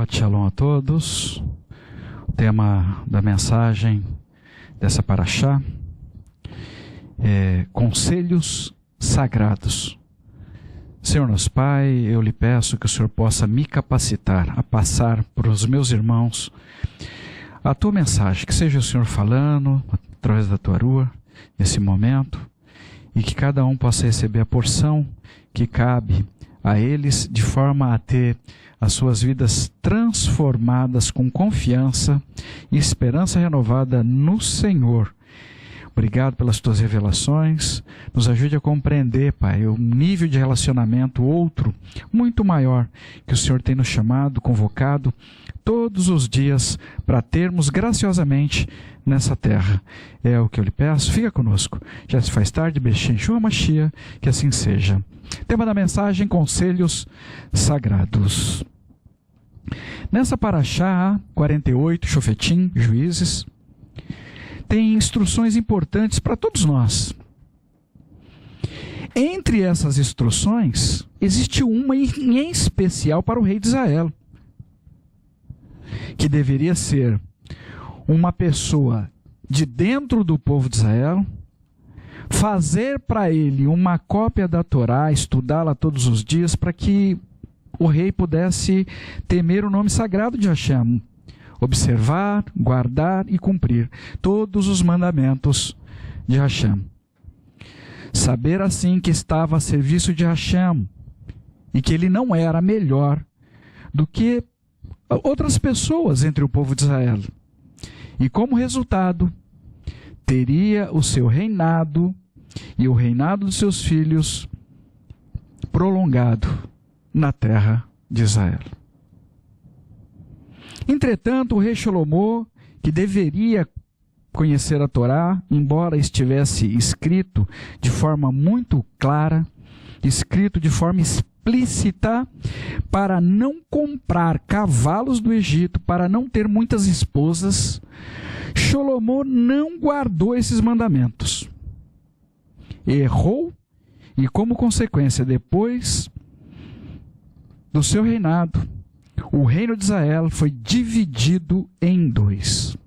Shabbat Shalom a todos. O tema da mensagem dessa paraxá é Conselhos Sagrados. Senhor nosso Pai, eu lhe peço que o Senhor possa me capacitar a passar para os meus irmãos a tua mensagem, que seja o Senhor falando através da tua rua nesse momento, e que cada um possa receber a porção que cabe a eles, de forma a ter as suas vidas transformadas com confiança e esperança renovada no Senhor. Obrigado pelas tuas revelações. Nos ajude a compreender, Pai, o nível de relacionamento outro, muito maior, que o Senhor tem nos chamado, convocado todos os dias para termos graciosamente nessa terra. É o que eu lhe peço. Fica conosco. Já se faz tarde, Beshem Shua Mashiach, que assim seja. Tema da mensagem: Conselhos Sagrados. Nessa paraxá 48, Shofetim, Juízes, tem instruções importantes para todos nós. Entre essas instruções, existe uma em especial para o rei de Israel, que deveria ser uma pessoa de dentro do povo de Israel, fazer para ele uma cópia da Torá, estudá-la todos os dias, para que o rei pudesse temer o nome sagrado de Hashem, observar, guardar e cumprir todos os mandamentos de Hashem. Saber assim que estava a serviço de Hashem e que ele não era melhor do que outras pessoas entre o povo de Israel. E como resultado, teria o seu reinado e o reinado dos seus filhos prolongado na terra de Israel. Entretanto, o rei Shlomo, que deveria conhecer a Torá, embora estivesse escrito de forma muito clara, escrito de forma explícita, para não comprar cavalos do Egito, para não ter muitas esposas, Shlomo não guardou esses mandamentos. Errou e, como consequência, depois do seu reinado, o reino de Israel foi dividido em dois: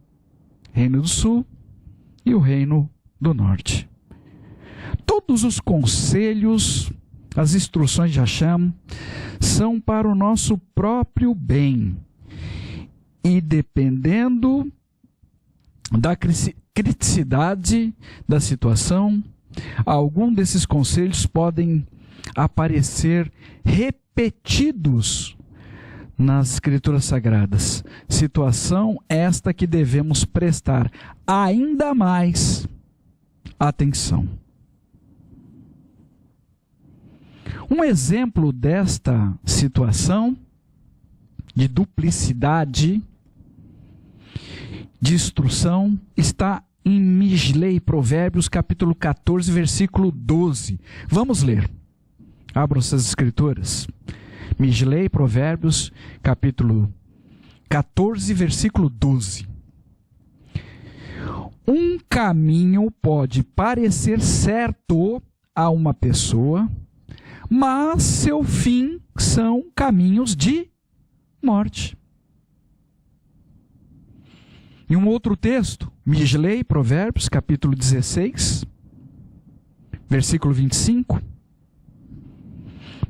Reino do Sul e o Reino do Norte. Todos os conselhos, as instruções de Hashem, são para o nosso próprio bem. E dependendo da criticidade da situação, algum desses conselhos podem aparecer repetidos nas Escrituras Sagradas. Situação esta que devemos prestar ainda mais atenção. Um exemplo desta situação de duplicidade de instrução está em Mishlei, Provérbios, capítulo 14, versículo 12. Vamos ler. Abram essas escrituras. Mishlei, Provérbios, capítulo 14, versículo 12. Um caminho pode parecer certo a uma pessoa, mas seu fim são caminhos de morte. Em um outro texto, Mishlei, Provérbios, capítulo 16, versículo 25.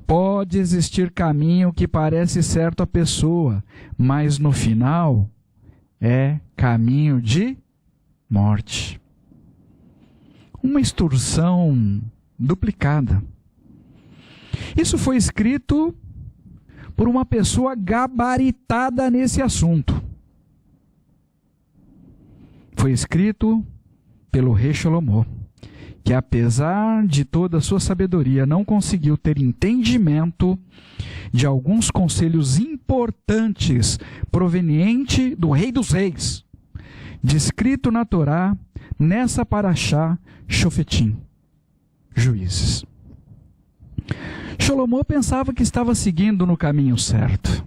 Pode existir caminho que parece certo à pessoa, mas no final é caminho de morte. Uma instrução duplicada. Isso foi escrito por uma pessoa gabaritada nesse assunto. Foi escrito pelo rei Shlomo, que apesar de toda a sua sabedoria, não conseguiu ter entendimento de alguns conselhos importantes provenientes do Rei dos Reis, descrito na Torá, nessa paraxá Shofetim, Juízes. Shlomo pensava que estava seguindo no caminho certo,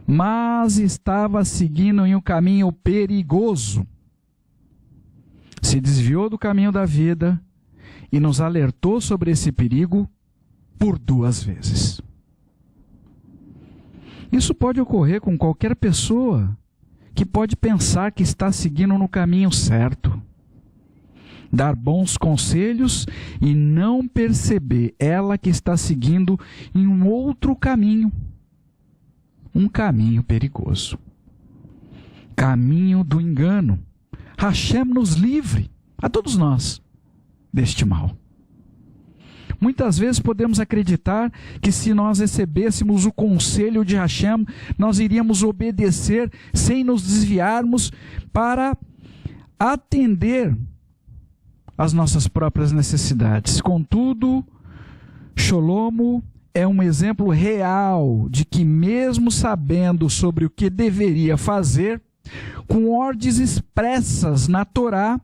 mas estava seguindo em um caminho perigoso. Se desviou do caminho da vida e nos alertou sobre esse perigo por 2 vezes. Isso pode ocorrer com qualquer pessoa que pode pensar que está seguindo no caminho certo, dar bons conselhos e não perceber ela que está seguindo em um outro caminho, um caminho perigoso, caminho do engano. Hashem nos livre, a todos nós, deste mal. Muitas vezes podemos acreditar que se nós recebêssemos o conselho de Hashem, nós iríamos obedecer sem nos desviarmos para atender às nossas próprias necessidades. Contudo, Sholomo é um exemplo real de que, mesmo sabendo sobre o que deveria fazer, com ordens expressas na Torá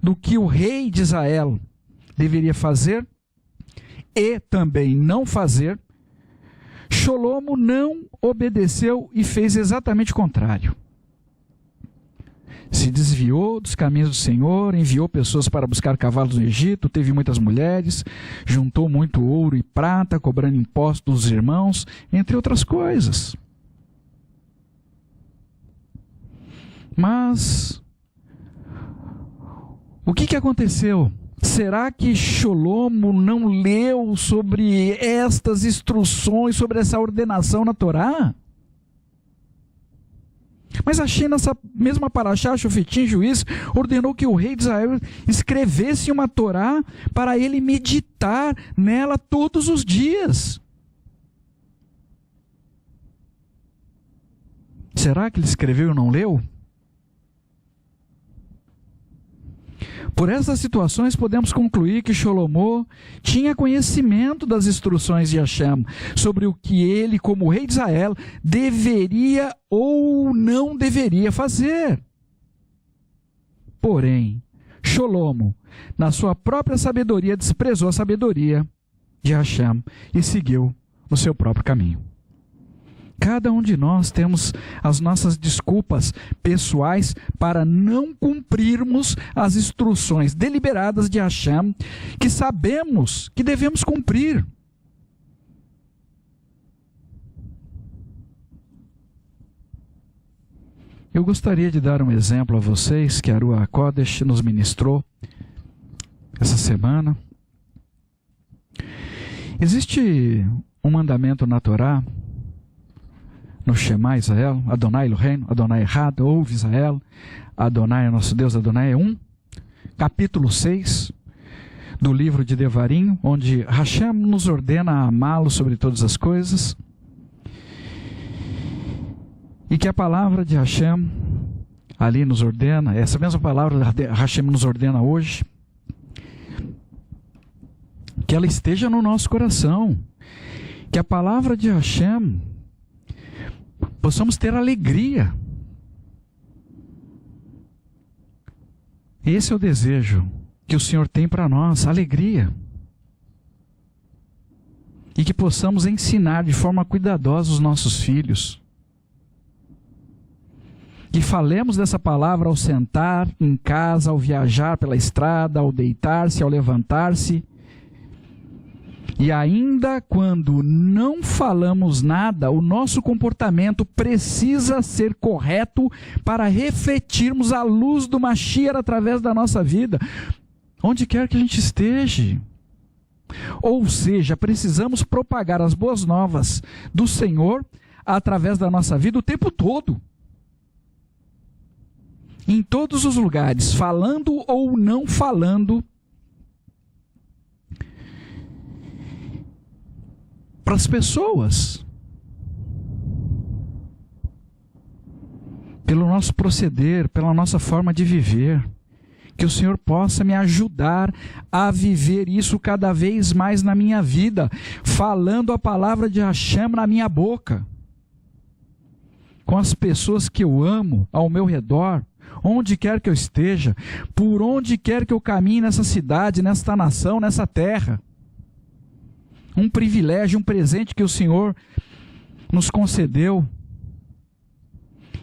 do que o rei de Israel deveria fazer e também não fazer, Sholomo não obedeceu e fez exatamente o contrário. Se desviou dos caminhos do Senhor, enviou pessoas para buscar cavalos no Egito, teve muitas mulheres, juntou muito ouro e prata, cobrando impostos dos irmãos, entre outras coisas. Mas o que aconteceu? Será que Sholomo não leu sobre estas instruções, sobre essa ordenação na Torá? Mas Hashem, nessa mesma paraxá, Shofetim, juiz, ordenou que o rei de Israel escrevesse uma Torá para ele meditar nela todos os dias. Será que ele escreveu e não leu? Por essas situações, podemos concluir que Sholomo tinha conhecimento das instruções de Hashem sobre o que ele, como rei de Israel, deveria ou não deveria fazer. Porém, Sholomo, na sua própria sabedoria, desprezou a sabedoria de Hashem e seguiu no seu próprio caminho. Cada um de nós temos as nossas desculpas pessoais para não cumprirmos as instruções deliberadas de Hashem, que sabemos que devemos cumprir. Eu gostaria de dar um exemplo a vocês que a Ruach Kodesh nos ministrou essa semana. Existe um mandamento na Torá, no Shema Israel, Adonai Eloheinu, Adonai Echad, ouve Israel, Adonai é nosso Deus, Adonai é um, capítulo 6 do livro de Devarim, onde Hashem nos ordena amá-lo sobre todas as coisas, e que a palavra de Hashem ali nos ordena, essa mesma palavra Hashem nos ordena hoje, que ela esteja no nosso coração, que a palavra de Hashem possamos ter alegria. Esse é o desejo que o Senhor tem para nós, alegria. E que possamos ensinar de forma cuidadosa os nossos filhos. Que falemos dessa palavra ao sentar em casa, ao viajar pela estrada, ao deitar-se, ao levantar-se. E ainda quando não falamos nada, o nosso comportamento precisa ser correto para refletirmos a luz do Mashiach através da nossa vida, onde quer que a gente esteja. Ou seja, precisamos propagar as boas novas do Senhor através da nossa vida o tempo todo. Em todos os lugares, falando ou não falando, para as pessoas, pelo nosso proceder, pela nossa forma de viver, que o Senhor possa me ajudar a viver isso cada vez mais na minha vida, falando a palavra de Hashem na minha boca, com as pessoas que eu amo ao meu redor, onde quer que eu esteja, por onde quer que eu caminhe nessa cidade, nesta nação, nessa terra. Um privilégio, um presente que o Senhor nos concedeu.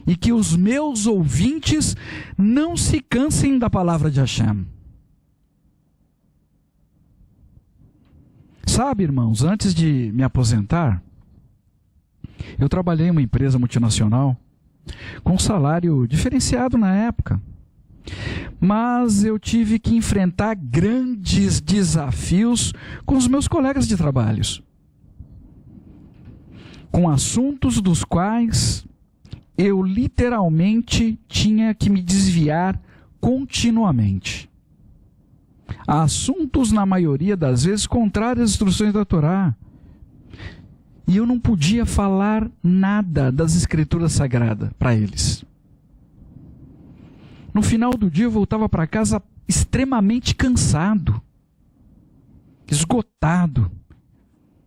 E que os meus ouvintes não se cansem da palavra de Hashem. Sabe, irmãos, antes de me aposentar, Eu trabalhei em uma empresa multinacional com salário diferenciado na época, mas eu tive que enfrentar grandes desafios com os meus colegas de trabalhos, com assuntos dos quais eu literalmente tinha que me desviar continuamente. Assuntos, na maioria das vezes, contrários às instruções da Torá. E eu não podia falar nada das Escrituras Sagradas para eles. No final do dia eu voltava para casa extremamente cansado, esgotado.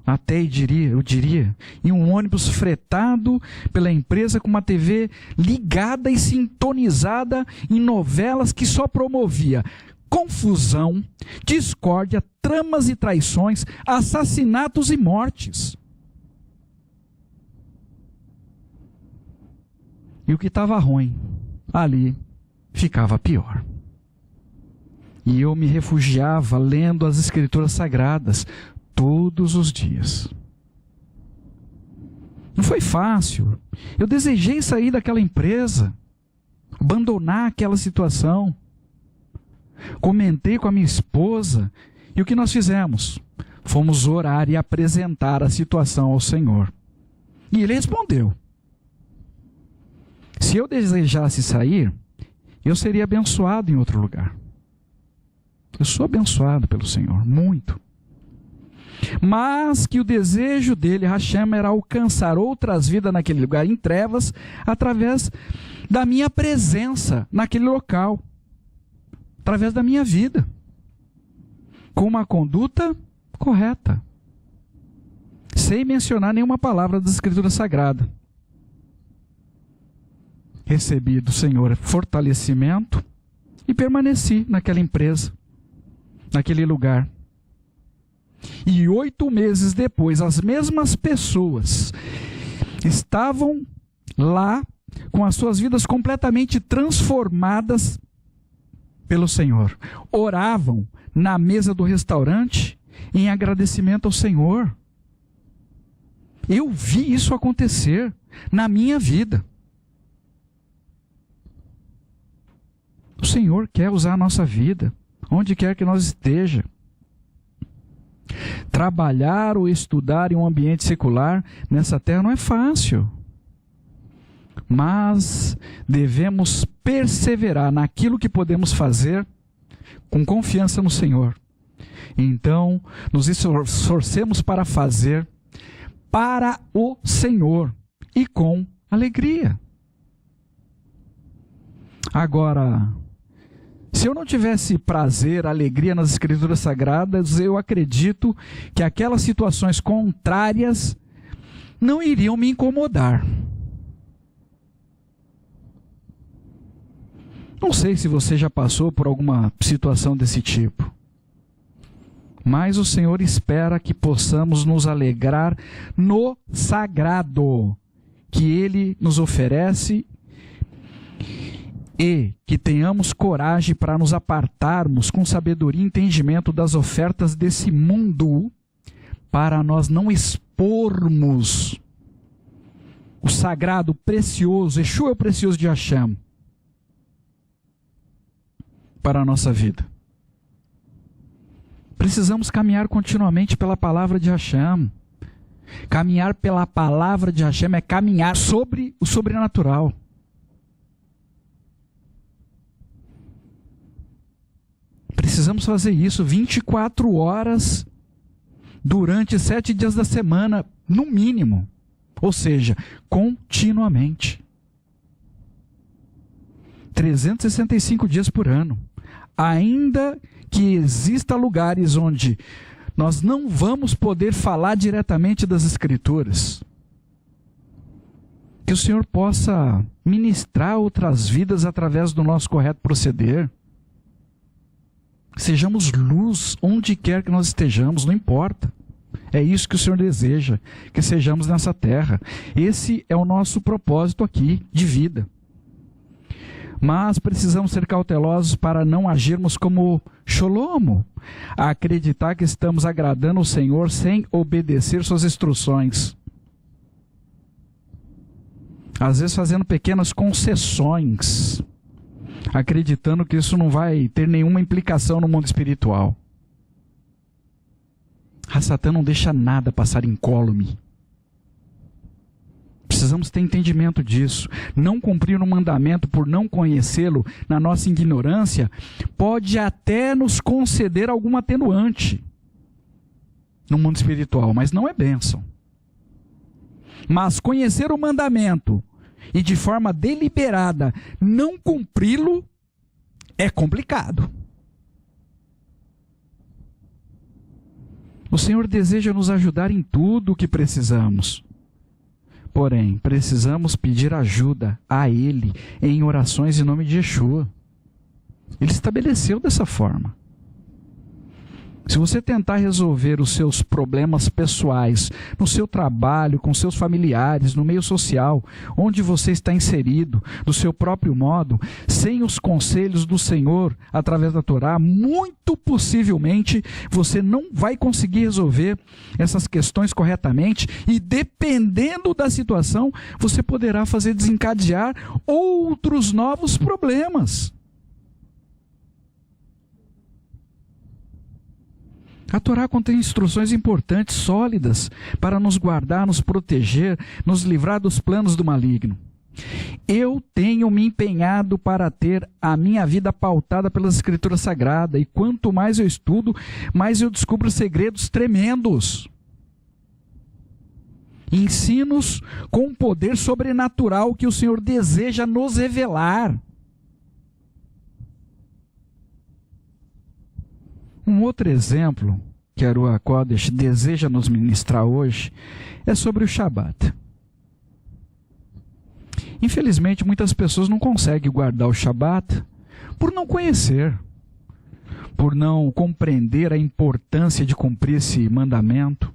Até eu diria, em um ônibus fretado pela empresa com uma TV ligada e sintonizada em novelas que só promovia confusão, discórdia, tramas e traições, assassinatos e mortes. E o que estava ruim, ali ficava pior. E eu me refugiava lendo as Escrituras Sagradas todos os dias. Não foi fácil. Eu desejei sair daquela empresa, abandonar aquela situação. Comentei com a minha esposa e o que nós fizemos? Fomos orar e apresentar a situação ao Senhor. E Ele respondeu. Se eu desejasse sair, eu seria abençoado em outro lugar. Eu sou abençoado pelo Senhor, muito. Mas que o desejo dele, Hashem, era alcançar outras vidas naquele lugar em trevas, através da minha presença naquele local, através da minha vida, com uma conduta correta, sem mencionar nenhuma palavra da Escritura Sagrada. Recebi do Senhor fortalecimento e permaneci naquela empresa, naquele lugar. E 8 meses depois, as mesmas pessoas estavam lá com as suas vidas completamente transformadas pelo Senhor. Oravam na mesa do restaurante em agradecimento ao Senhor. Eu vi isso acontecer na minha vida. O Senhor quer usar a nossa vida, onde quer que nós esteja. Trabalhar ou estudar em um ambiente secular nessa terra não é fácil. Mas devemos perseverar naquilo que podemos fazer com confiança no Senhor. Então, nos esforcemos para fazer para o Senhor e com alegria. Agora, se eu não tivesse prazer, alegria nas Escrituras Sagradas, eu acredito que aquelas situações contrárias não iriam me incomodar. Não sei se você já passou por alguma situação desse tipo, mas o Senhor espera que possamos nos alegrar no sagrado que Ele nos oferece e que tenhamos coragem para nos apartarmos com sabedoria e entendimento das ofertas desse mundo, para nós não expormos o sagrado, o precioso, Yeshua é o precioso de Hashem, para a nossa vida. Precisamos caminhar continuamente pela palavra de Hashem. Caminhar pela palavra de Hashem é caminhar sobre o sobrenatural. Precisamos fazer isso 24 horas durante 7 dias da semana, no mínimo. Ou seja, continuamente. 365 dias por ano. Ainda que exista lugares onde nós não vamos poder falar diretamente das Escrituras, que o Senhor possa ministrar outras vidas através do nosso correto proceder. Sejamos luz onde quer que nós estejamos, não importa. É isso que o Senhor deseja, que sejamos nessa terra. Esse é o nosso propósito aqui, de vida. Mas precisamos ser cautelosos para não agirmos como Sholomo, a acreditar que estamos agradando o Senhor sem obedecer suas instruções. Às vezes fazendo pequenas concessões, acreditando que isso não vai ter nenhuma implicação no mundo espiritual. A Satã não deixa nada passar incólume. Precisamos ter entendimento disso. Não cumprir um mandamento por não conhecê-lo na nossa ignorância pode até nos conceder algum atenuante no mundo espiritual, mas não é bênção. Mas conhecer o mandamento e de forma deliberada não cumpri-lo é complicado. O Senhor deseja nos ajudar em tudo o que precisamos. Porém, precisamos pedir ajuda a Ele em orações em nome de Yeshua. Ele estabeleceu dessa forma. Se você tentar resolver os seus problemas pessoais, no seu trabalho, com seus familiares, no meio social, onde você está inserido, do seu próprio modo, sem os conselhos do Senhor, através da Torá, muito possivelmente você não vai conseguir resolver essas questões corretamente e, dependendo da situação, você poderá fazer desencadear outros novos problemas. A Torá contém instruções importantes, sólidas, para nos guardar, nos proteger, nos livrar dos planos do maligno. Eu tenho me empenhado para ter a minha vida pautada pelas Escrituras Sagradas, e quanto mais eu estudo, mais eu descubro segredos tremendos. Ensinos com poder sobrenatural que o Senhor deseja nos revelar. Um outro exemplo que a Ruach HaKodesh deseja nos ministrar hoje é sobre o Shabat. Infelizmente, muitas pessoas não conseguem guardar o Shabat por não conhecer, por não compreender a importância de cumprir esse mandamento.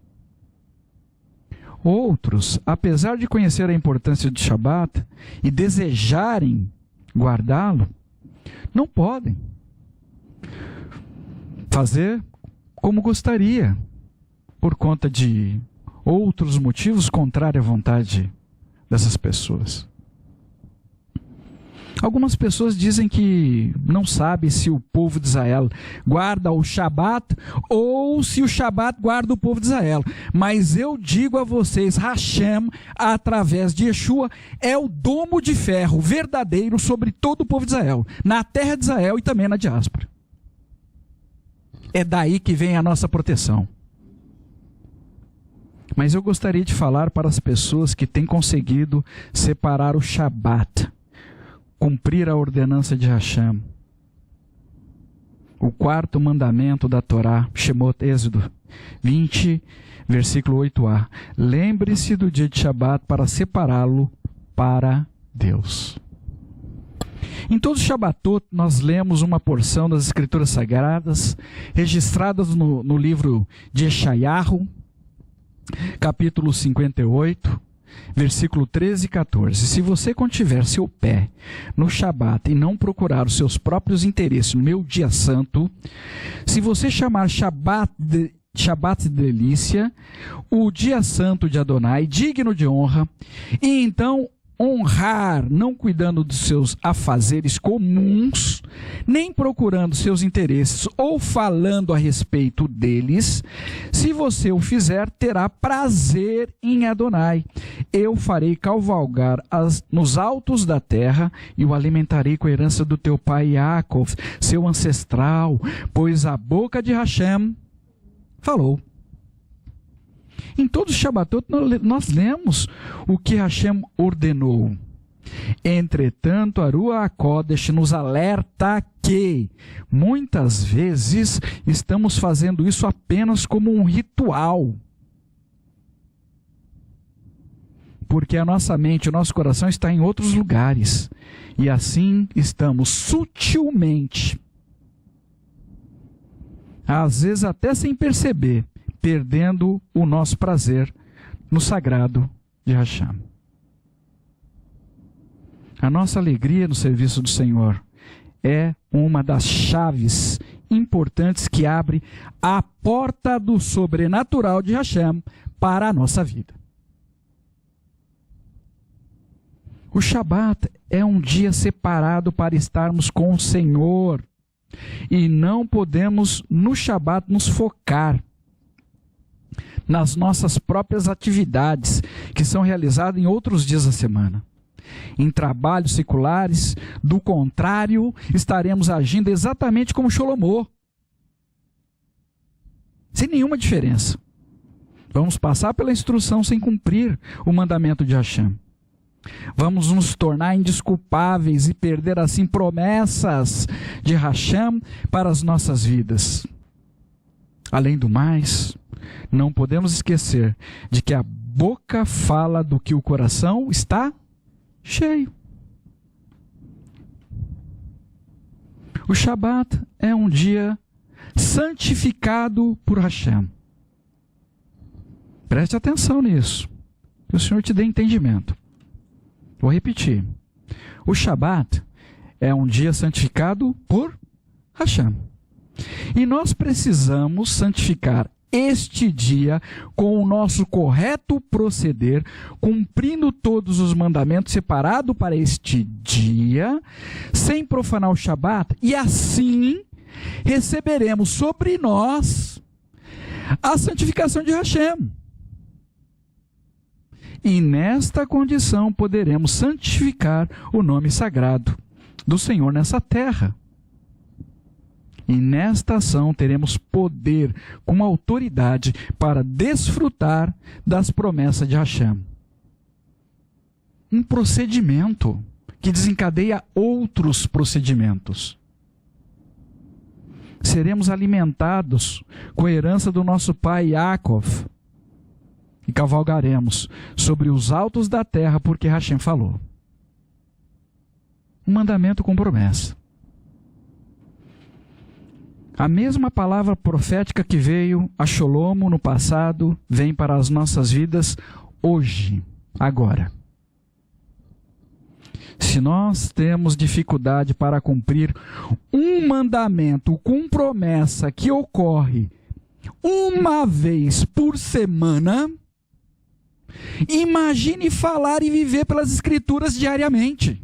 Outros, apesar de conhecer a importância do Shabat e desejarem guardá-lo, não podem fazer como gostaria, por conta de outros motivos contrários à vontade dessas pessoas. Algumas pessoas dizem que não sabe se o povo de Israel guarda o Shabat ou se o Shabat guarda o povo de Israel. Mas eu digo a vocês, Hashem, através de Yeshua, é o domo de ferro verdadeiro sobre todo o povo de Israel, na terra de Israel e também na diáspora. É daí que vem a nossa proteção. Mas eu gostaria de falar para as pessoas que têm conseguido separar o Shabat, cumprir a ordenança de Hashem. O quarto mandamento da Torá, Shemot, Êxodo 20, versículo 8a. Lembre-se do dia de Shabat para separá-lo para Deus. Em todos os Shabatot, nós lemos uma porção das Escrituras Sagradas, registradas no livro de Eshayahu, capítulo 58, versículo 13 e 14. Se você contiver seu pé no Shabat e não procurar os seus próprios interesses no meu dia santo, se você chamar Shabat de delícia, o dia santo de Adonai, digno de honra, e então honrar, não cuidando dos seus afazeres comuns, nem procurando seus interesses ou falando a respeito deles, se você o fizer, terá prazer em Adonai. Eu farei cavalgar nos altos da terra e o alimentarei com a herança do teu pai Yaakov, seu ancestral, pois a boca de Hashem falou. Em todos os Shabatot nós lemos o que Hashem ordenou. Entretanto, a Ruach HaKodesh nos alerta que muitas vezes estamos fazendo isso apenas como um ritual. Porque a nossa mente, o nosso coração está em outros lugares. E assim estamos sutilmente, às vezes até sem perceber, perdendo o nosso prazer no sagrado de Hashem. A nossa alegria no serviço do Senhor é uma das chaves importantes que abre a porta do sobrenatural de Hashem para a nossa vida. O Shabat é um dia separado para estarmos com o Senhor. E não podemos, no Shabat, nos focar nas nossas próprias atividades que são realizadas em outros dias da semana. Em trabalhos seculares, do contrário, estaremos agindo exatamente como Sholomó. Sem nenhuma diferença. Vamos passar pela instrução sem cumprir o mandamento de Hashem. Vamos nos tornar indesculpáveis e perder assim promessas de Hashem para as nossas vidas. Além do mais, não podemos esquecer de que a boca fala do que o coração está cheio. O Shabat é um dia santificado por Hashem. Preste atenção nisso, que o Senhor te dê entendimento. Vou repetir. O Shabat é um dia santificado por Hashem. E nós precisamos santificar este dia com o nosso correto proceder, cumprindo todos os mandamentos separados para este dia, sem profanar o Shabat, e assim receberemos sobre nós a santificação de Hashem. E nesta condição poderemos santificar o nome sagrado do Senhor nessa terra. E nesta ação teremos poder com autoridade para desfrutar das promessas de Hashem. Um procedimento que desencadeia outros procedimentos. Seremos alimentados com a herança do nosso pai Yaakov. E cavalgaremos sobre os altos da terra, porque Hashem falou. Um mandamento com promessa. A mesma palavra profética que veio a Sholomo no passado, vem para as nossas vidas hoje, agora. Se nós temos dificuldade para cumprir um mandamento com promessa que ocorre uma vez por semana, imagine falar e viver pelas Escrituras diariamente.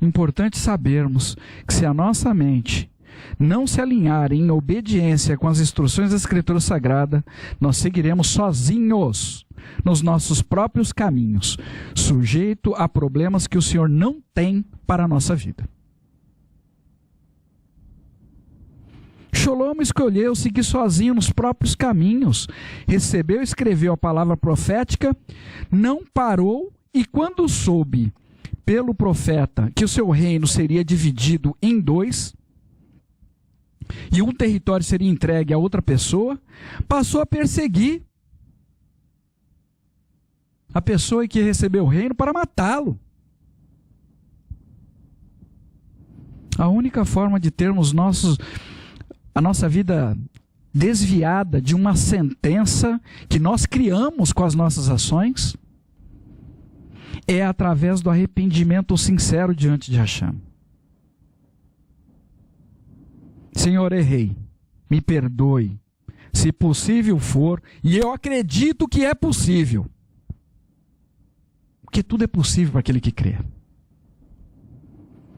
Importante sabermos que se a nossa mente não se alinhar em obediência com as instruções da Escritura Sagrada, nós seguiremos sozinhos nos nossos próprios caminhos, sujeito a problemas que o Senhor não tem para a nossa vida. Sholomo escolheu seguir sozinho nos próprios caminhos, recebeu e escreveu a palavra profética, não parou e quando soube pelo profeta que o seu reino seria dividido em dois e um território seria entregue a outra pessoa, passou a perseguir a pessoa que recebeu o reino para matá-lo. A única forma de termos a nossa vida desviada de uma sentença que nós criamos com as nossas ações é através do arrependimento sincero diante de Hashem. Senhor, errei, me perdoe, se possível for, e eu acredito que é possível, porque tudo é possível para aquele que crê.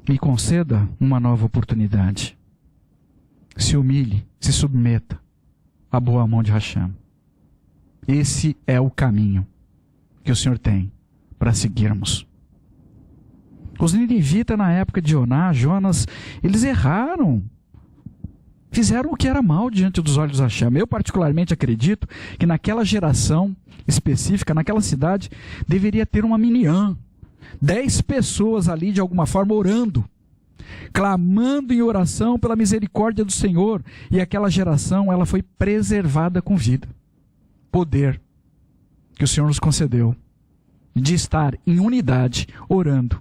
Me conceda uma nova oportunidade. Se humilhe, se submeta à boa mão de Hashem. Esse é o caminho que o Senhor tem para seguirmos. Os ninivitas na época de Jonas, eles erraram. Fizeram o que era mal diante dos olhos de Hashem. Eu particularmente acredito que naquela geração específica, naquela cidade, deveria ter uma minyan. 10 pessoas ali de alguma forma orando, clamando em oração pela misericórdia do Senhor. E aquela geração, ela foi preservada com vida. Poder que o Senhor nos concedeu de estar em unidade, orando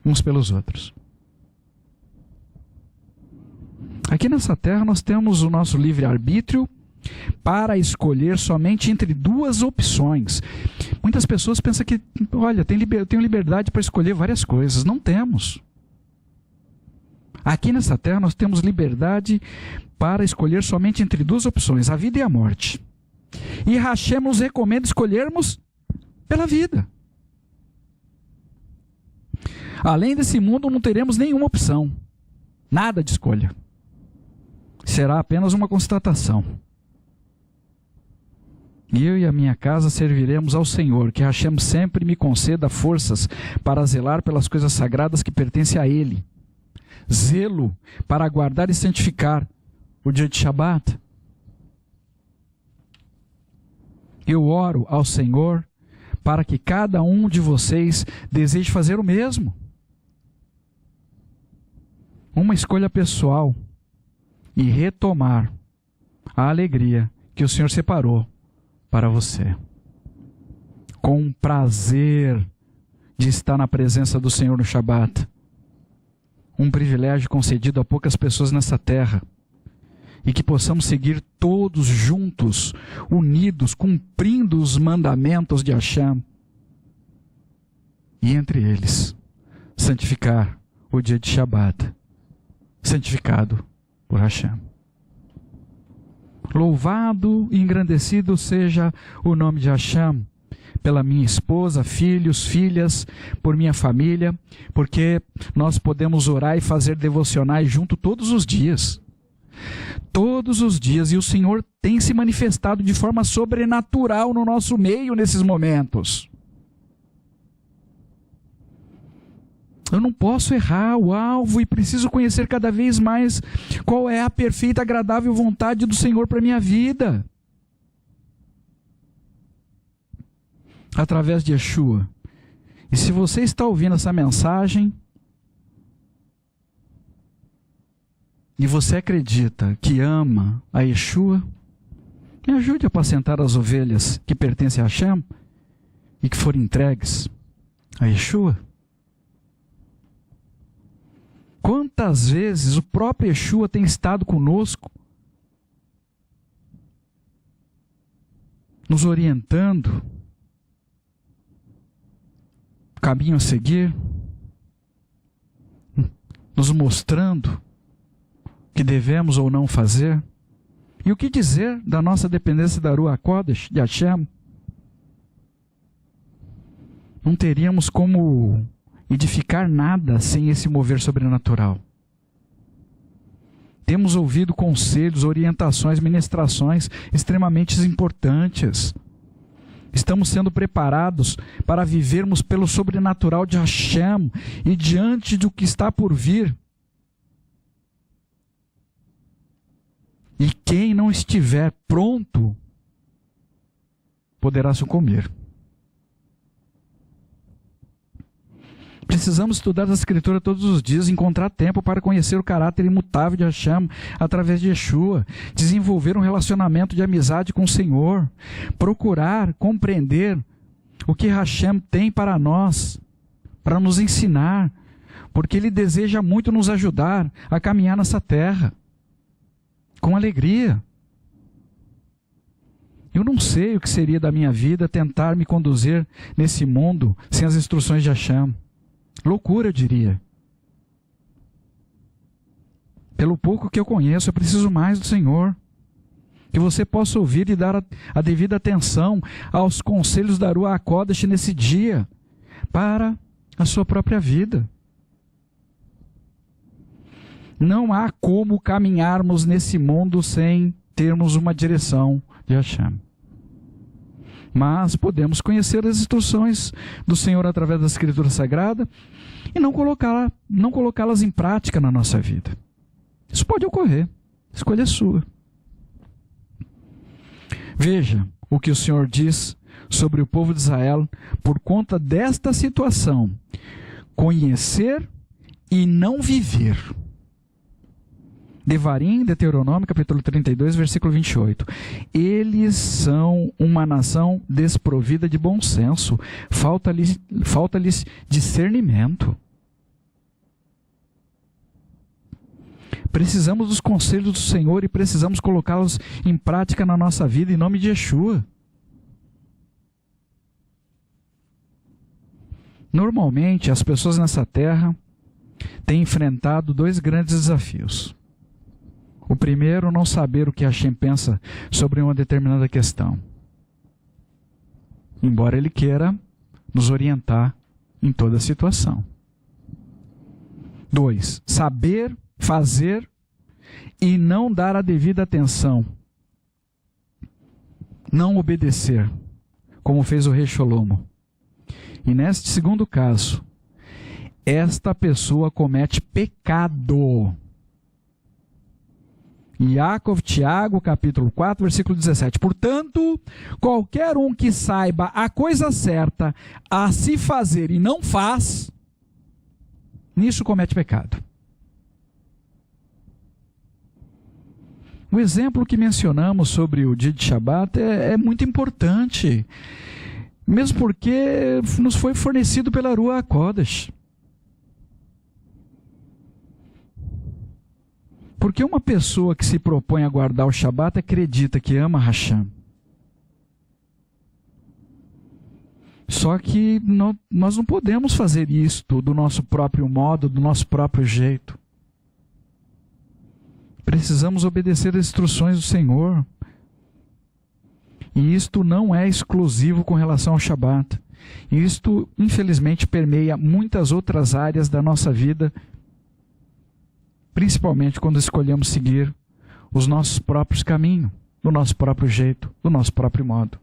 uns pelos outros. Aqui nessa terra nós temos o nosso livre-arbítrio para escolher somente entre duas opções. Muitas pessoas pensam que, olha, eu tenho liberdade para escolher várias coisas. Não temos. Aqui nessa terra nós temos liberdade para escolher somente entre duas opções, a vida e a morte. E Hashem nos recomenda escolhermos pela vida. Além desse mundo, não teremos nenhuma opção. Nada de escolha. Será apenas uma constatação. Eu e a minha casa serviremos ao Senhor, que Hashem sempre me conceda forças para zelar pelas coisas sagradas que pertencem a Ele. Zelo para guardar e santificar o dia de Shabat. Eu oro ao Senhor para que cada um de vocês deseje fazer o mesmo. Uma escolha pessoal e retomar a alegria que o Senhor separou para você. Com prazer de estar na presença do Senhor no Shabat. Um privilégio concedido a poucas pessoas nessa terra. E que possamos seguir todos juntos, unidos, cumprindo os mandamentos de Hashem. E entre eles, santificar o dia de Shabat, santificado por Hashem. Louvado e engrandecido seja o nome de Hashem, pela minha esposa, filhos, filhas, por minha família, porque nós podemos orar e fazer devocionais junto todos os dias. Todos os dias, e o Senhor tem se manifestado de forma sobrenatural no nosso meio nesses momentos. Eu não posso errar o alvo e preciso conhecer cada vez mais qual é a perfeita e agradável vontade do Senhor para a minha vida. Através de Yeshua. E se você está ouvindo essa mensagem e você acredita que ama a Yeshua, me ajude a apacentar as ovelhas que pertencem a Hashem e que foram entregues a Yeshua. Quantas vezes o próprio Yeshua tem estado conosco, nos orientando, o caminho a seguir, nos mostrando o que devemos ou não fazer. E o que dizer da nossa dependência da Ruach HaKodesh, de Hashem? Não teríamos como edificar nada sem esse mover sobrenatural. Temos ouvido conselhos, orientações, ministrações extremamente importantes. Estamos sendo preparados para vivermos pelo sobrenatural de Hashem e diante do que está por vir. E quem não estiver pronto poderá sucumbir. Precisamos estudar a Escritura todos os dias, encontrar tempo para conhecer o caráter imutável de Hashem através de Yeshua, desenvolver um relacionamento de amizade com o Senhor, procurar compreender o que Hashem tem para nós, para nos ensinar, porque Ele deseja muito nos ajudar a caminhar nessa terra, com alegria. Eu não sei o que seria da minha vida tentar me conduzir nesse mundo sem as instruções de Hashem. Loucura, eu diria. Pelo pouco que eu conheço, eu preciso mais do Senhor. Que você possa ouvir e dar a devida atenção aos conselhos da Ruach HaKodesh nesse dia, para a sua própria vida. Não há como caminharmos nesse mundo sem termos uma direção de Hashem. Mas podemos conhecer as instruções do Senhor através da Escritura Sagrada e não colocá-las em prática na nossa vida. Isso pode ocorrer. A escolha é sua. Veja o que o Senhor diz sobre o povo de Israel por conta desta situação. Conhecer e não viver. Devarim, Deuteronômio, capítulo 32, versículo 28. Eles são uma nação desprovida de bom senso. Falta-lhes discernimento. Precisamos dos conselhos do Senhor e precisamos colocá-los em prática na nossa vida, em nome de Yeshua. Normalmente, as pessoas nessa terra têm enfrentado dois grandes desafios. O primeiro, não saber o que Hashem pensa sobre uma determinada questão. Embora Ele queira nos orientar em toda a situação. 2. Saber, fazer e não dar a devida atenção. Não obedecer, como fez o rei Shlomo. E neste segundo caso, esta pessoa comete pecado. Yaakov, Tiago, capítulo 4, versículo 17. Portanto, qualquer um que saiba a coisa certa a se fazer e não faz, nisso comete pecado. O exemplo que mencionamos sobre o dia de Shabat é muito importante, mesmo porque nos foi fornecido pela Ruach HaKodesh. Porque uma pessoa que se propõe a guardar o Shabat acredita que ama Hashem. Só que nós não podemos fazer isto do nosso próprio modo, do nosso próprio jeito. Precisamos obedecer às instruções do Senhor. E isto não é exclusivo com relação ao Shabat. Isto, infelizmente, permeia muitas outras áreas da nossa vida, principalmente quando escolhemos seguir os nossos próprios caminhos, do nosso próprio jeito, do nosso próprio modo.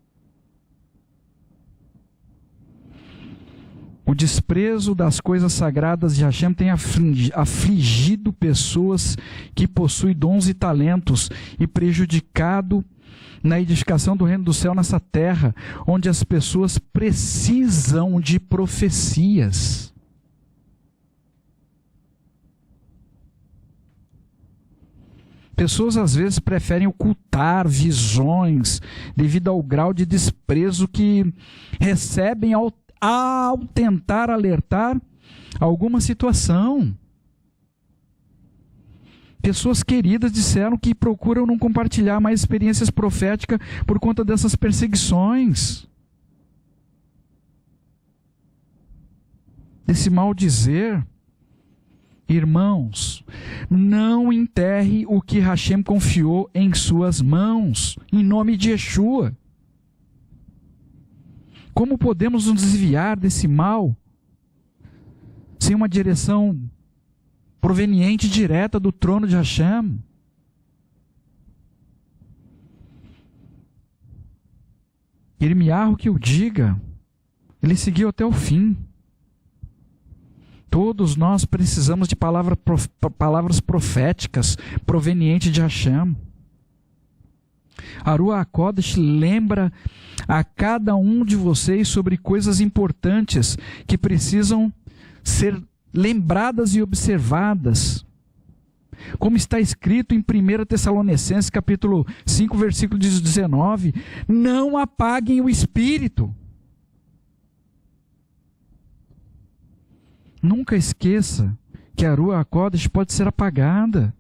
O desprezo das coisas sagradas de Hashem tem afligido pessoas que possuem dons e talentos e prejudicado na edificação do reino do céu nessa terra, onde as pessoas precisam de profecias. Pessoas às vezes preferem ocultar visões devido ao grau de desprezo que recebem ao tentar alertar alguma situação. Pessoas queridas disseram que procuram não compartilhar mais experiências proféticas por conta dessas perseguições, desse mal dizer. Irmãos, não enterre o que Hashem confiou em suas mãos, em nome de Yeshua. Como podemos nos desviar desse mal sem uma direção proveniente direta do trono de Hashem? Irmiarro que o diga, ele seguiu até o fim. Todos nós precisamos de palavras proféticas provenientes de Hashem. A Ruach HaKodesh lembra a cada um de vocês sobre coisas importantes que precisam ser lembradas e observadas. Como está escrito em 1 Tessalonicenses capítulo 5, versículo 19, não apaguem o espírito. Nunca esqueça que a Ruach HaKodesh pode ser apagada.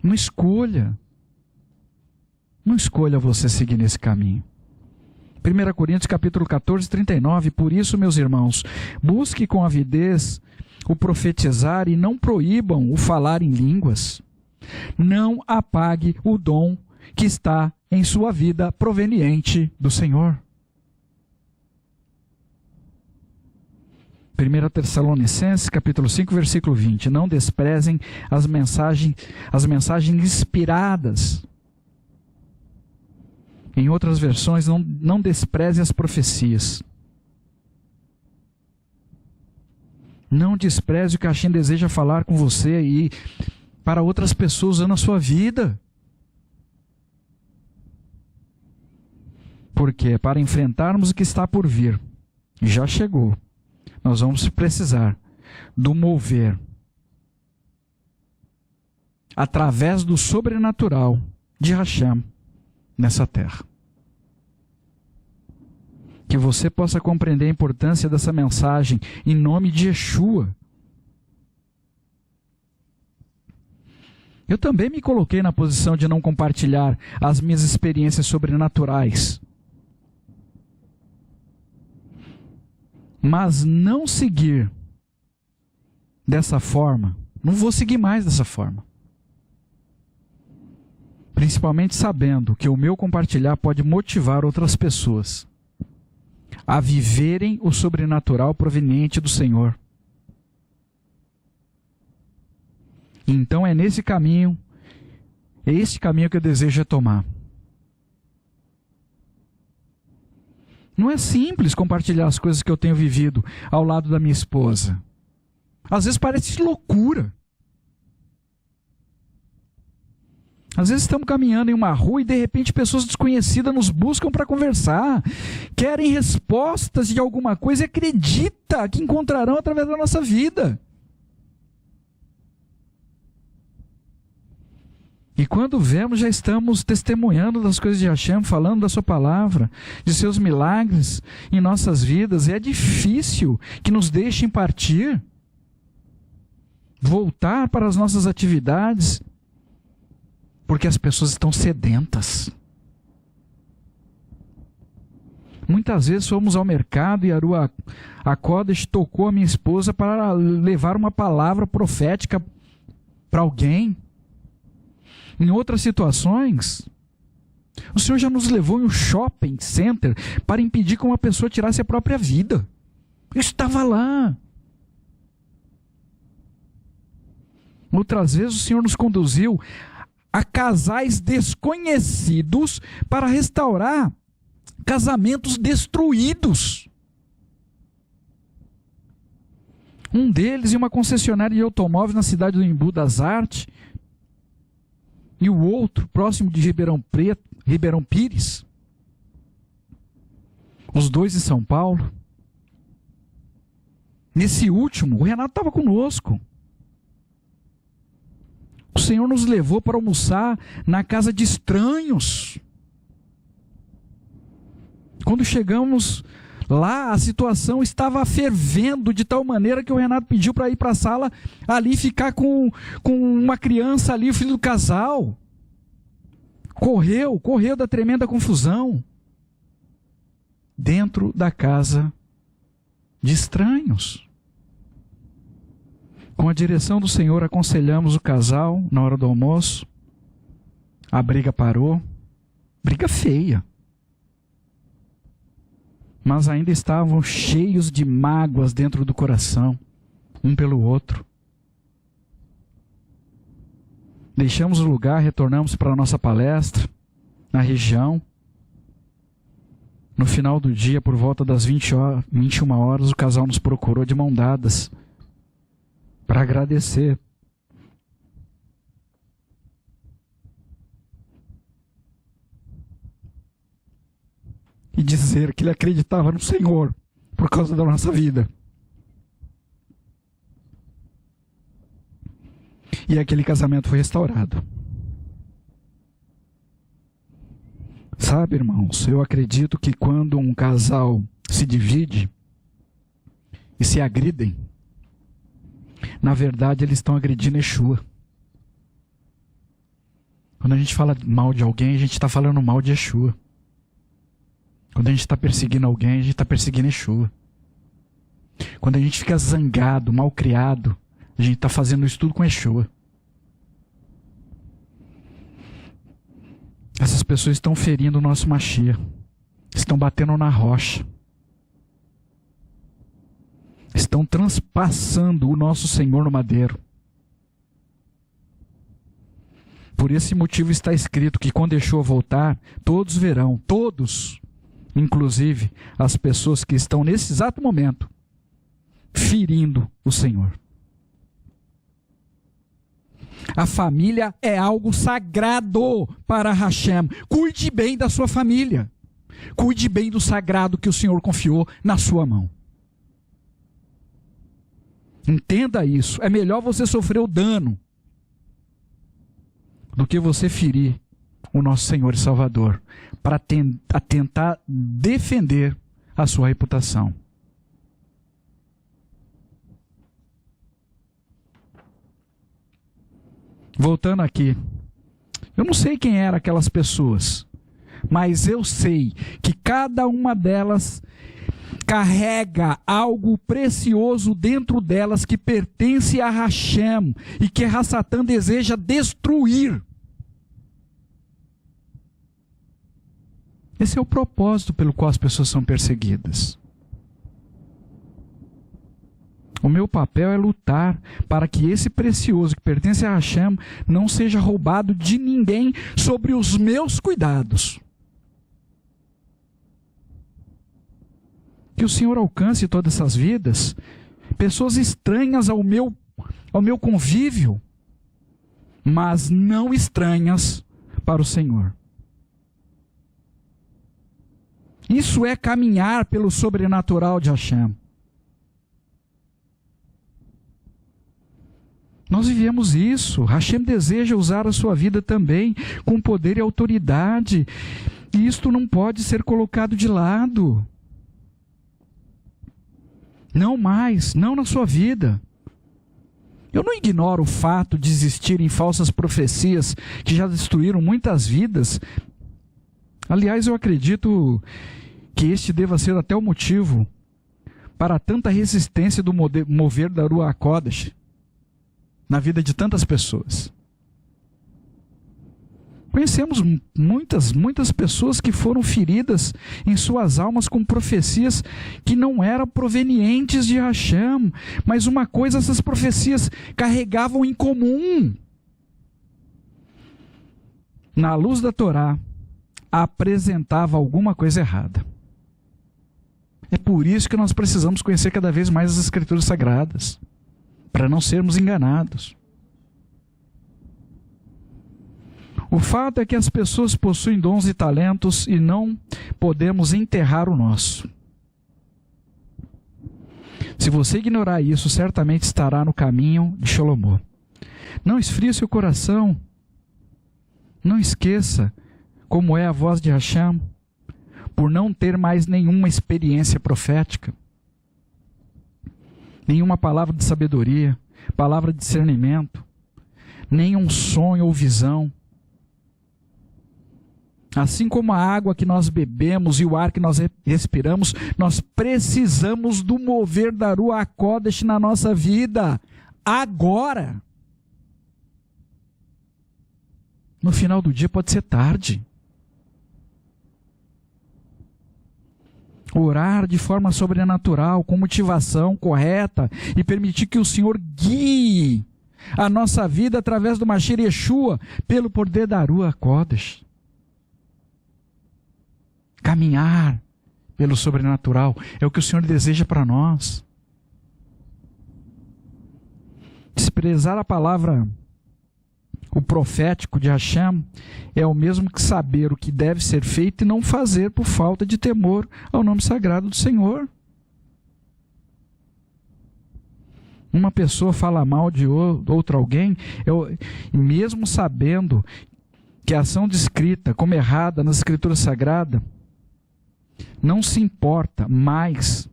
Não escolha você seguir nesse caminho. 1 Coríntios capítulo 14, 39, por isso, meus irmãos, busque com avidez o profetizar e não proíbam o falar em línguas. Não apague o dom que está em sua vida proveniente do Senhor. 1 Tessalonicenses, capítulo 5, versículo 20. Não desprezem as mensagens inspiradas. Em outras versões, não despreze as profecias. Não despreze o que Hashem deseja falar com você e para outras pessoas usando a sua vida. Porque para enfrentarmos o que está por vir, já chegou, nós vamos precisar do mover através do sobrenatural de Hashem nessa terra. Que você possa compreender a importância dessa mensagem em nome de Yeshua. Eu também me coloquei na posição de não compartilhar as minhas experiências sobrenaturais. Mas não seguir dessa forma Não vou seguir mais dessa forma. Principalmente sabendo que o meu compartilhar pode motivar outras pessoas a viverem o sobrenatural proveniente do Senhor. Então é nesse caminho, é esse caminho que eu desejo tomar. Não é simples compartilhar as coisas que eu tenho vivido ao lado da minha esposa. Às vezes parece loucura. Às vezes estamos caminhando em uma rua e de repente pessoas desconhecidas nos buscam para conversar, querem respostas de alguma coisa e acredita que encontrarão através da nossa vida. E quando vemos, já estamos testemunhando das coisas de Hashem, falando da sua palavra, de seus milagres em nossas vidas. E é difícil que nos deixem partir, voltar para as nossas atividades, porque as pessoas estão sedentas. Muitas vezes fomos ao mercado e a Arua Kodesh tocou a minha esposa para levar uma palavra profética para alguém. Em outras situações, o Senhor já nos levou em um shopping center para impedir que uma pessoa tirasse a própria vida. Eu estava lá. Outras vezes o Senhor nos conduziu a casais desconhecidos para restaurar casamentos destruídos. Um deles em uma concessionária de automóveis na cidade do Embu das Artes, e o outro próximo de Ribeirão Pires. Os dois em São Paulo. Nesse último, o Renato estava conosco. O Senhor nos levou para almoçar na casa de estranhos. Quando chegamos lá, a situação estava fervendo de tal maneira que o Renato pediu para ir para a sala ali ficar com uma criança ali, o filho do casal. Correu da tremenda confusão. Dentro da casa de estranhos. Com a direção do Senhor, aconselhamos o casal na hora do almoço. A briga parou. Briga feia. Mas ainda estavam cheios de mágoas dentro do coração, um pelo outro. Deixamos o lugar, retornamos para a nossa palestra, na região. No final do dia, por volta das 21 horas, o casal nos procurou de mão dadas, para agradecer. E dizer que ele acreditava no Senhor por causa da nossa vida. E aquele casamento foi restaurado. Sabe, irmãos, eu acredito que quando um casal se divide e se agridem, na verdade eles estão agredindo Yeshua. Quando a gente fala mal de alguém, a gente está falando mal de Yeshua. Quando a gente está perseguindo alguém, a gente está perseguindo Yeshua. Quando a gente fica zangado, malcriado, a gente está fazendo isso tudo com Yeshua. Essas pessoas estão ferindo o nosso Mashiach. Estão batendo na rocha. Estão transpassando o nosso Senhor no madeiro. Por esse motivo está escrito que quando Yeshua voltar, todos verão, todos, inclusive as pessoas que estão nesse exato momento, ferindo o Senhor. A família é algo sagrado para Hashem. Cuide bem da sua família. Cuide bem do sagrado que o Senhor confiou na sua mão. Entenda isso. É melhor você sofrer o dano do que você ferir o nosso Senhor e Salvador para tentar defender a sua reputação. Voltando aqui, eu não sei quem eram aquelas pessoas, mas eu sei que cada uma delas carrega algo precioso dentro delas que pertence a Hashem e que Satã deseja destruir. Esse é o propósito pelo qual as pessoas são perseguidas. O meu papel é lutar para que esse precioso que pertence a Hashem não seja roubado de ninguém sobre os meus cuidados. Que o Senhor alcance todas essas vidas, pessoas estranhas ao meu convívio, mas não estranhas para o Senhor. Isso é caminhar pelo sobrenatural de Hashem. Nós vivemos isso. Hashem deseja usar a sua vida também com poder e autoridade. E isto não pode ser colocado de lado. Não mais, não na sua vida. Eu não ignoro o fato de existirem falsas profecias que já destruíram muitas vidas. Aliás, eu acredito que este deva ser até o motivo para tanta resistência do mover da Ruach HaKodesh na vida de tantas pessoas. Conhecemos muitas pessoas que foram feridas em suas almas com profecias que não eram provenientes de Hashem, mas uma coisa essas profecias carregavam em comum. Na luz da Torá, apresentava alguma coisa errada. É por isso que nós precisamos conhecer cada vez mais as Escrituras Sagradas, para não sermos enganados. O fato é que as pessoas possuem dons e talentos e não podemos enterrar o nosso. Se você ignorar isso, certamente estará no caminho de Sholomó. Não esfrie seu coração. Não esqueça como é a voz de Hashem, por não ter mais nenhuma experiência profética, nenhuma palavra de sabedoria, palavra de discernimento, nenhum sonho ou visão. Assim como a água que nós bebemos e o ar que nós respiramos, nós precisamos do mover da Ruach HaKodesh na nossa vida, agora. No final do dia pode ser tarde. Orar de forma sobrenatural, com motivação correta e permitir que o Senhor guie a nossa vida através do Mashiach Yeshua pelo poder da Ruach HaKodesh. Caminhar pelo sobrenatural é o que o Senhor deseja para nós. Desprezar a palavra, o profético de Hashem, é o mesmo que saber o que deve ser feito e não fazer por falta de temor ao nome sagrado do Senhor. Uma pessoa fala mal de outro alguém, mesmo sabendo que a ação descrita como errada nas Escrituras Sagradas, não se importa mais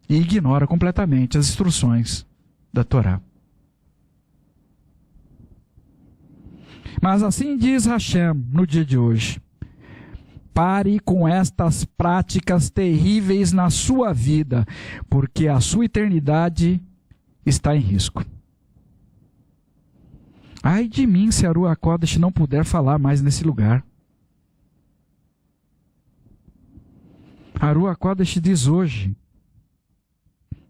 e ignora completamente as instruções da Torá. Mas assim diz Hashem no dia de hoje: pare com estas práticas terríveis na sua vida, porque a sua eternidade está em risco. Ai de mim se a Ruach HaKodesh não puder falar mais nesse lugar. A Ruach HaKodesh diz hoje: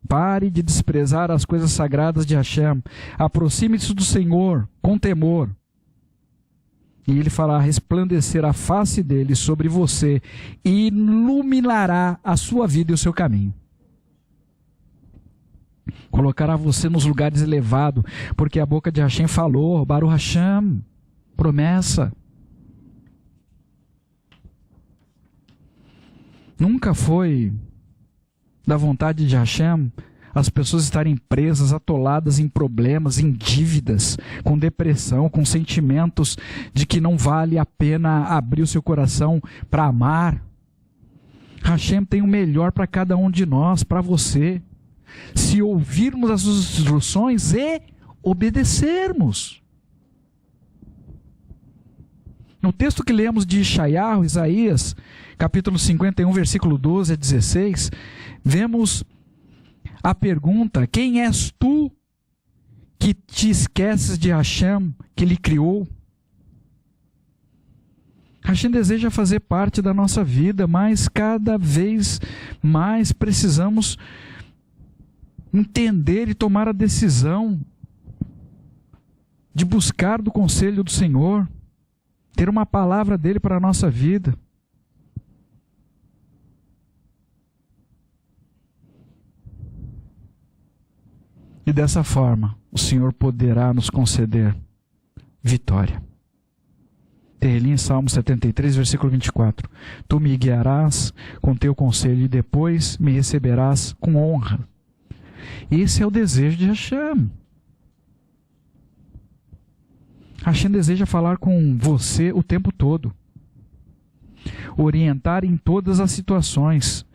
pare de desprezar as coisas sagradas de Hashem, aproxime-se do Senhor com temor, e Ele fará resplandecer a face dele sobre você e iluminará a sua vida e o seu caminho. Colocará você nos lugares elevados, porque a boca de Hashem falou, Baruch Hashem, promessa. Nunca foi da vontade de Hashem as pessoas estarem presas, atoladas em problemas, em dívidas, com depressão, com sentimentos de que não vale a pena abrir o seu coração para amar. Hashem tem o melhor para cada um de nós, para você, se ouvirmos as suas instruções e obedecermos. No texto que lemos de Isaías, capítulo 51, versículo 12 a 16, vemos a pergunta: quem és tu que te esqueces de Hashem, que lhe criou? Hashem deseja fazer parte da nossa vida, mas cada vez mais precisamos entender e tomar a decisão de buscar do conselho do Senhor, ter uma palavra dele para a nossa vida. E dessa forma, o Senhor poderá nos conceder vitória. Tem em Salmo 73, versículo 24. Tu me guiarás com teu conselho e depois me receberás com honra. Esse é o desejo de Hashem. Hashem deseja falar com você o tempo todo. Orientar em todas as situações.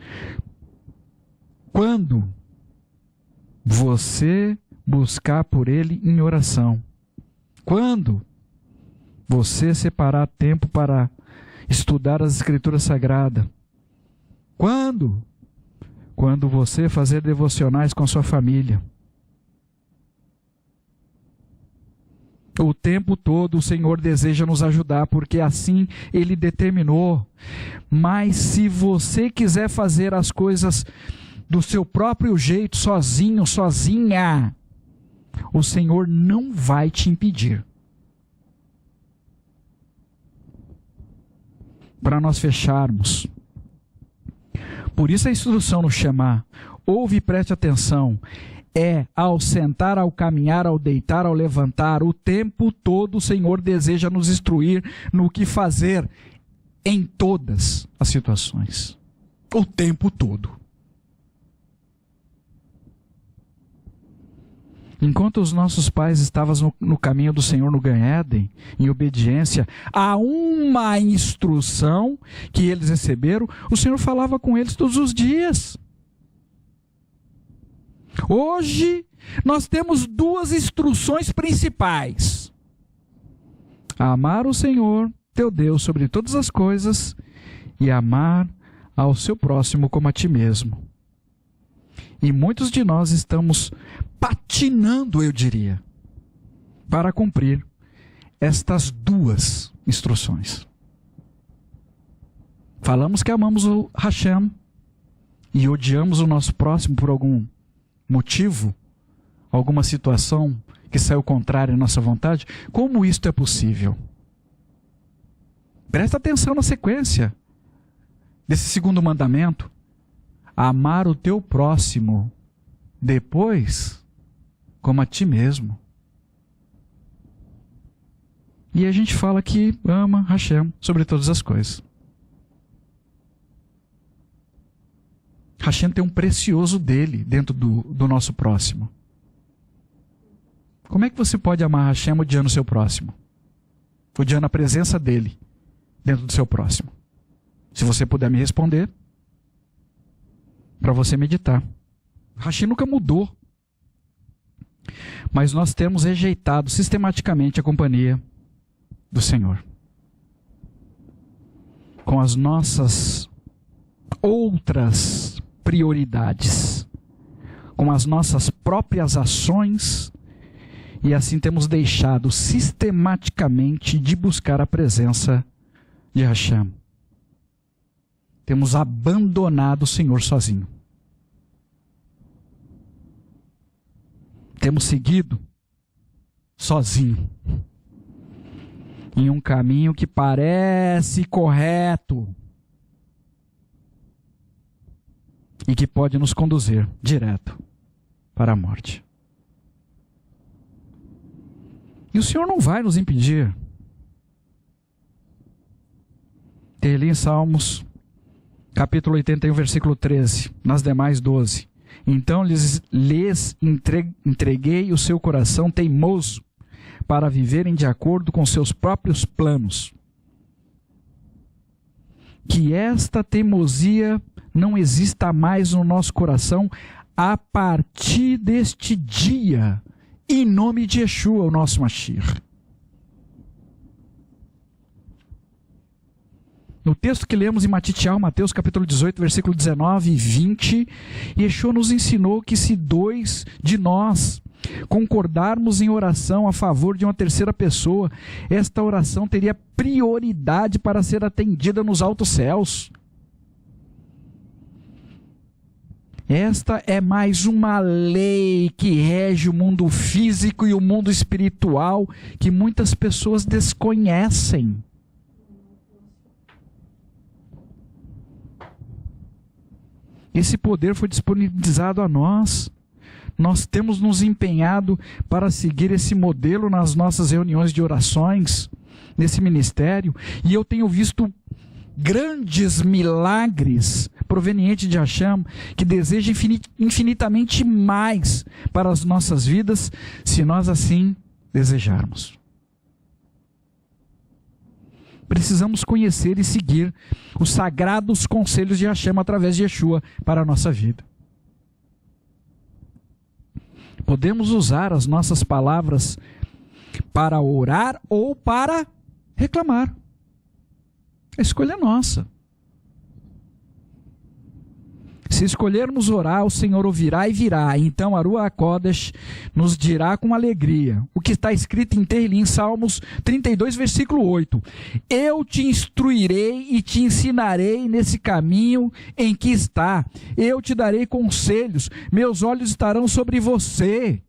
Quando você buscar por Ele em oração. Quando você separar tempo para estudar as Escrituras Sagradas. Quando você fazer devocionais com a sua família. O tempo todo o Senhor deseja nos ajudar, porque assim Ele determinou. Mas se você quiser fazer as coisas do seu próprio jeito, sozinho, sozinha, o Senhor não vai te impedir. Para nós fecharmos. Por isso a instrução no Shema, ouve e preste atenção, é ao sentar, ao caminhar, ao deitar, ao levantar, o tempo todo o Senhor deseja nos instruir no que fazer em todas as situações. O tempo todo. Enquanto os nossos pais estavam no caminho do Senhor no Gan Eden, em obediência a uma instrução que eles receberam, o Senhor falava com eles todos os dias. Hoje, nós temos duas instruções principais. Amar o Senhor, teu Deus, sobre todas as coisas, e amar ao seu próximo como a ti mesmo. E muitos de nós estamos patinando, eu diria, para cumprir estas duas instruções. Falamos que amamos o Hashem e odiamos o nosso próximo por algum motivo, alguma situação que saiu contrária à nossa vontade. Como isto é possível? Presta atenção na sequência desse segundo mandamento. Amar o teu próximo, depois como a ti mesmo. E a gente fala que ama Hashem sobre todas as coisas. Hashem tem um precioso dele dentro do nosso próximo. Como é que você pode amar Hashem odiando o seu próximo? Odiando a presença dele dentro do seu próximo? Se você puder me responder, para você meditar. Hashem nunca mudou. Mas nós temos rejeitado sistematicamente a companhia do Senhor. Com as nossas outras prioridades. Com as nossas próprias ações. E assim temos deixado sistematicamente de buscar a presença de Hashem. Temos abandonado o Senhor sozinho. Temos seguido sozinho em um caminho que parece correto e que pode nos conduzir direto para a morte. E o Senhor não vai nos impedir. Tem ali em Salmos, capítulo 81, versículo 13, nas demais 12. Então lhes entreguei o seu coração teimoso para viverem de acordo com seus próprios planos. Que esta teimosia não exista mais no nosso coração a partir deste dia, em nome de Yeshua, o nosso Mashiach. No texto que lemos em Matitial, Mateus capítulo 18, versículo 19 e 20, Yeshua nos ensinou que se 2 de nós concordarmos em oração a favor de uma terceira pessoa, esta oração teria prioridade para ser atendida nos altos céus. Esta é mais uma lei que rege o mundo físico e o mundo espiritual que muitas pessoas desconhecem. Esse poder foi disponibilizado a nós. Nós temos nos empenhado para seguir esse modelo nas nossas reuniões de orações, nesse ministério, e eu tenho visto grandes milagres provenientes de Hashem, que deseja infinitamente mais para as nossas vidas, se nós assim desejarmos. Precisamos conhecer e seguir os sagrados conselhos de Hashem através de Yeshua para a nossa vida. Podemos usar as nossas palavras para orar ou para reclamar. A escolha é nossa. Se escolhermos orar, o Senhor ouvirá e virá. Então, a Ruach HaKodesh nos dirá com alegria. O que está escrito em Tehillim, Salmos 32, versículo 8. Eu te instruirei e te ensinarei nesse caminho em que está. Eu te darei conselhos. Meus olhos estarão sobre você.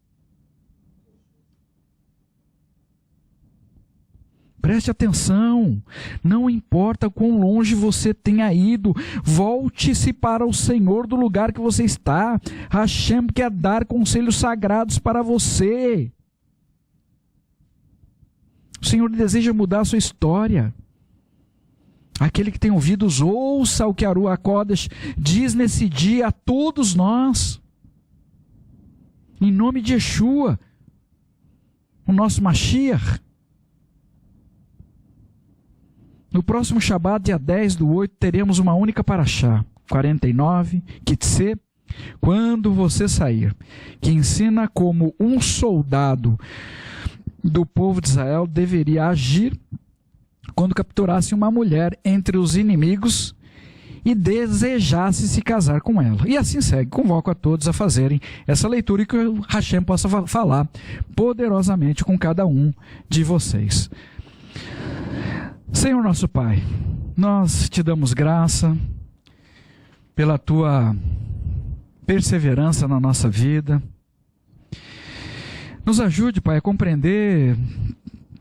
Preste atenção, não importa quão longe você tenha ido, volte-se para o Senhor do lugar que você está. Hashem quer dar conselhos sagrados para você. O Senhor deseja mudar a sua história. Aquele que tem ouvidos, ouça o que a Ruach HaKodesh diz nesse dia a todos nós. Em nome de Yeshua, o nosso Mashiach. No próximo Shabat, dia 10/8, teremos uma única paraxá, 49, Kitse, quando você sair, que ensina como um soldado do povo de Israel deveria agir quando capturasse uma mulher entre os inimigos e desejasse se casar com ela. E assim segue. Convoco a todos a fazerem essa leitura e que o Hashem possa falar poderosamente com cada um de vocês. Senhor nosso Pai, nós te damos graça pela tua perseverança na nossa vida. Nos ajude, Pai, a compreender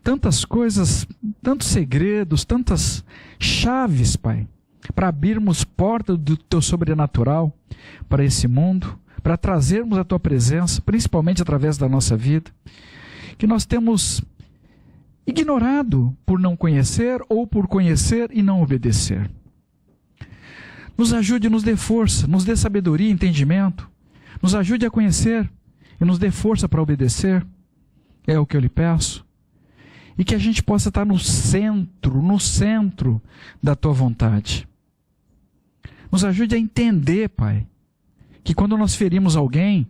tantas coisas, tantos segredos, tantas chaves, Pai, para abrirmos portas do teu sobrenatural para esse mundo, para trazermos a tua presença, principalmente através da nossa vida, que nós temos ignorado por não conhecer ou por conhecer e não obedecer. Nos ajude e nos dê força, nos dê sabedoria e entendimento, nos ajude a conhecer e nos dê força para obedecer, é o que eu lhe peço, e que a gente possa estar no centro da tua vontade. Nos ajude a entender, Pai, que quando nós ferimos alguém,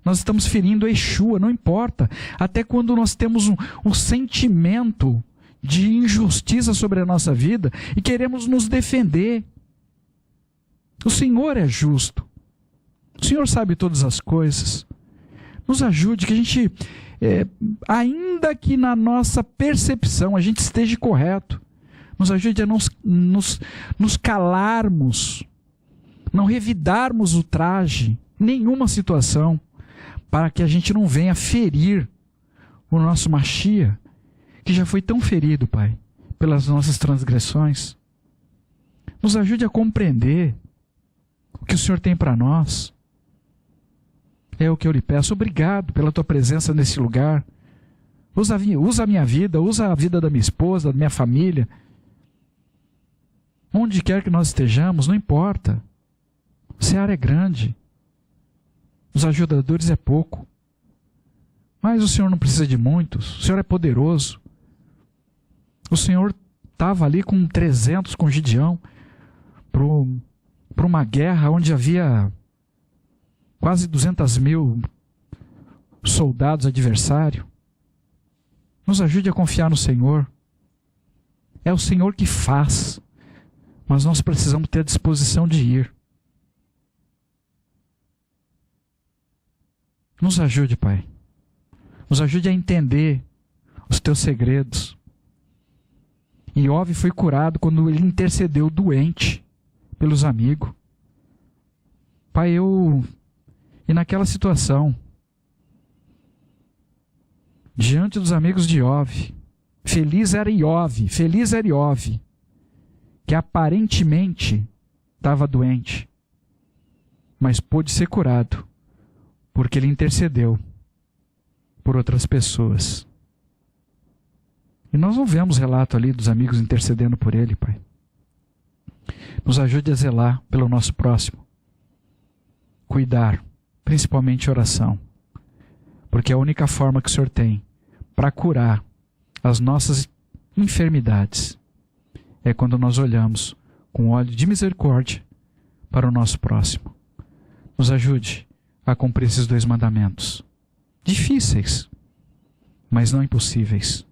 nós estamos ferindo Yeshua, não importa. Até quando nós temos um sentimento de injustiça sobre a nossa vida e queremos nos defender. O Senhor é justo. O Senhor sabe todas as coisas. Nos ajude, que a gente, ainda que na nossa percepção a gente esteja correto, nos ajude a nos calarmos, não revidarmos o traje, nenhuma situação, para que a gente não venha ferir o nosso Mashiach, que já foi tão ferido, Pai, pelas nossas transgressões. Nos ajude a compreender o que o Senhor tem para nós. É o que eu lhe peço. Obrigado pela tua presença nesse lugar. Usa a minha vida, usa a vida da minha esposa, da minha família. Onde quer que nós estejamos, não importa. O Seara é grande. Os ajudadores é pouco. Mas o Senhor não precisa de muitos. O Senhor é poderoso. O Senhor estava ali com 300 com Gideão para uma guerra onde havia quase 200.000 soldados adversários. Nos ajude a confiar no Senhor. É o Senhor que faz. Mas nós precisamos ter a disposição de ir. Nos ajude, Pai. Nos ajude a entender os teus segredos. Iov foi curado quando ele intercedeu doente pelos amigos. Pai, e naquela situação, diante dos amigos de Iov, feliz era Iov, que aparentemente estava doente, mas pôde ser curado, porque ele intercedeu por outras pessoas. E nós não vemos relato ali dos amigos intercedendo por ele, Pai. Nos ajude a zelar pelo nosso próximo. Cuidar, principalmente oração. Porque é a única forma que o Senhor tem para curar as nossas enfermidades é quando nós olhamos com olho de misericórdia para o nosso próximo. Nos ajude a cumprir esses 2 mandamentos. Difíceis, mas não impossíveis.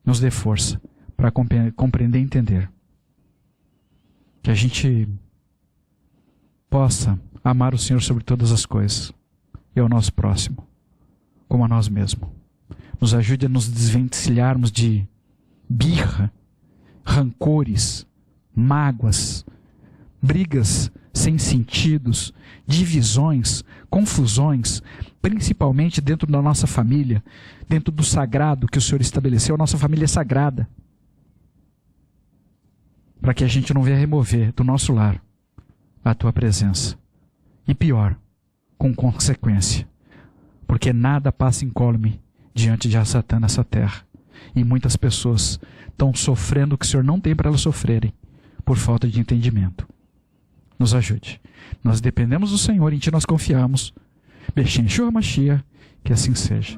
Nos dê força para compreender e entender. Que a gente possa amar o Senhor sobre todas as coisas e ao nosso próximo, como a nós mesmos. Nos ajude a nos desvencilharmos de birra, rancores, mágoas, brigas sem sentidos, divisões, confusões, principalmente dentro da nossa família, dentro do sagrado que o Senhor estabeleceu. A nossa família é sagrada, para que a gente não venha remover do nosso lar a Tua presença. E pior, com consequência, porque nada passa incólume diante de Satã nessa terra. E muitas pessoas estão sofrendo o que o Senhor não tem para elas sofrerem, por falta de entendimento. Nos ajude. Nós dependemos do Senhor, em Ti nós confiamos. Bechém Shua Mashiach, que assim seja.